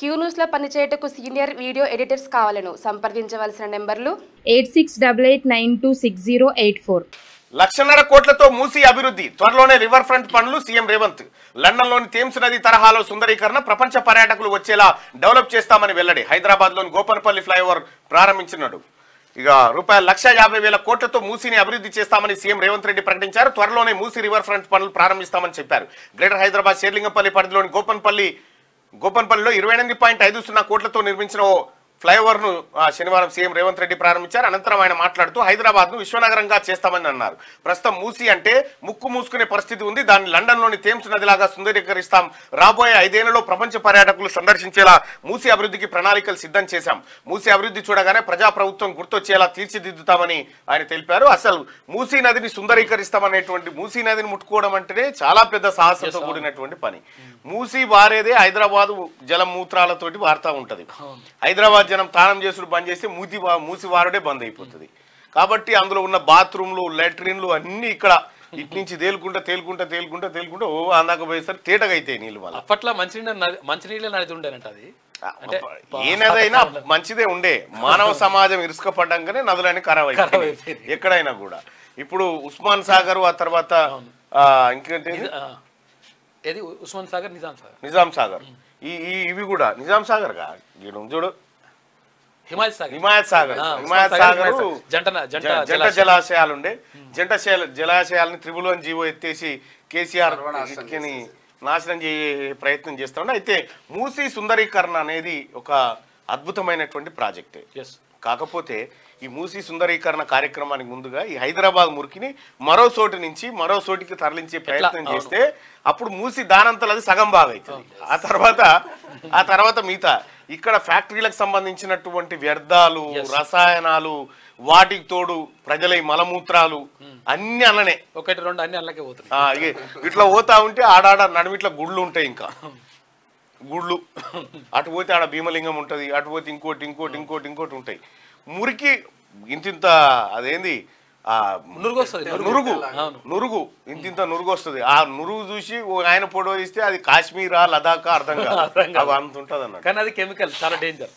Queue న్యూస్లో పనిచేయటకు senior video editors కావాలను సంప్రదించవలసిన నెంబర్లు 8688960884. 1,50,000 కోట్లతో మూసీ అభివృద్ధి, త్వరలోనే రివర్ ఫ్రంట్ పనులు. సీఎం రేవంత్ లండన్లోని థేమ్స్ నది తరహాలో సుందరీకరణ, ప్రపంచ పర్యాటకులు వచ్చేలా డెవలప్ చేస్తామని వెల్లడి. హైదరాబాద్లోని గోపన్పల్లి ఫ్లైఓవర్ ప్రారంభించినాడు. ఇక రూపాయలు 1,50,000 కోట్లతో మూసీని అభివృద్ధి చేస్తామని సీఎం రేవంత్ రెడ్డి ప్రకటించారు. త్వరలోనే మూసీ రివర్ ఫ్రంట్ పనులు ప్రారంభిస్తామని చెప్పారు. గ్రేటర్ హైదరాబాద్ షేర్లింగంపల్లి పరిధిలోని గోపన్పల్లిలో 28.50 కోట్లతో నిర్మించిన ఓ ఫ్లైఓవర్ ను శనివారం సీఎం రేవంత్ రెడ్డి ప్రారంభించారు. అనంతరం ఆయన మాట్లాడుతూ హైదరాబాద్ ను విశ్వనగరంగా చేస్తామని అన్నారు. ప్రస్తుతం మూసీ అంటే ముక్కు మూసుకునే పరిస్థితి ఉంది. దాన్ని లండన్లోని థేమ్స్ నదిలాగా సుందరీకరిస్తాం. రాబోయే 5 ఏళ్లలో ప్రపంచ పర్యాటకులు సందర్శించేలా మూసీ అభివృద్ధికి ప్రణాళికలు సిద్ధం చేశాం. మూసీ అభివృద్ధి చూడగానే ప్రజాప్రభుత్వం గుర్తొచ్చేలా తీర్చిదిద్దుతామని ఆయన తెలిపారు. అసలు మూసీ నదిని సుందరీకరిస్తామనేటువంటి, మూసీ నదిని ముట్టుకోవడం అంటేనే చాలా పెద్ద సాహసంతో కూడినటువంటి పని. మూసీ వారేదే హైదరాబాదు జలమూత్రాలతోటి వారుతా ఉంటది. హైదరాబాద్ జనం తానం చేసుడు బంద్ చేస్తే మూసి వారుడే బంద్ అయిపోతుంది. కాబట్టి అందులో ఉన్న బాత్రూమ్లు, లాట్రిన్లు అన్ని ఇక్కడ ఇటు నుంచి తేలుకుంటా ఓ అందాక పోయేసరికి తేటగా అయితే నీళ్ళు వల్ల. అప్పట్లో మంచినీళ్ళ నది ఉండేనంట. అది ఏ నదైనా మంచిదే ఉండే. మానవ సమాజం ఇరుసుకపడ్డాకనే నదులని ఖరాబ్ అయిపోయి ఎక్కడైనా కూడా. ఇప్పుడు ఉస్మాన్ సాగర్, ఆ తర్వాత ఇంకేంటి ఉస్మాన్ సాగర్, నిజాం సాగర్, ఇవి కూడా నిజాం సాగర్ గా చూడు, హిమాయత్ సాగర్ జంట జలాశయాలు ఉండే. జంట జలాశయాలని త్రిబుల్ జీవో ఎత్తేసి కేసీఆర్ నాశనం చేసే ప్రయత్నం చేస్తుండే. అయితే మూసీ సుందరీకరణ అనేది ఒక అద్భుతమైనటువంటి ప్రాజెక్టే. కాకపోతే ఈ మూసీ సుందరీకరణ కార్యక్రమానికి ముందుగా ఈ హైదరాబాద్ మురికిని మరో చోటు నుంచి మరో చోటికి తరలించే ప్రయత్నం చేస్తే అప్పుడు మూసీ దానంతలు అది సగం బాగా అవుతుంది. ఆ తర్వాత మిగతా ఇక్కడ ఫ్యాక్టరీలకు సంబంధించినటువంటి వ్యర్థాలు, రసాయనాలు, వాటికి తోడు ప్రజల మలమూత్రాలు అన్ని అల్లనే, 1-2 అన్ని అల్లకే పోతాయి. ఇట్లా పోతా ఉంటే ఆడాడ నడుమిట్లా గుళ్ళు ఉంటాయి. ఇంకా గుళ్ళు అటు పోతే ఆడ భీమలింగం ఉంటది, అటు పోతే ఇంకోటి ఉంటాయి. మురికి ఇంతింత అదేంది నురుగు ఇంతింత నురుగు వస్తుంది. ఆ నురుగు చూసి ఆయన ఫోటో తీస్తే అది కాశ్మీరా లదాఖా అర్థం కాదు, అంత ఉంటది అన్నట్టు. కానీ అది కెమికల్ చాలా డేంజర్.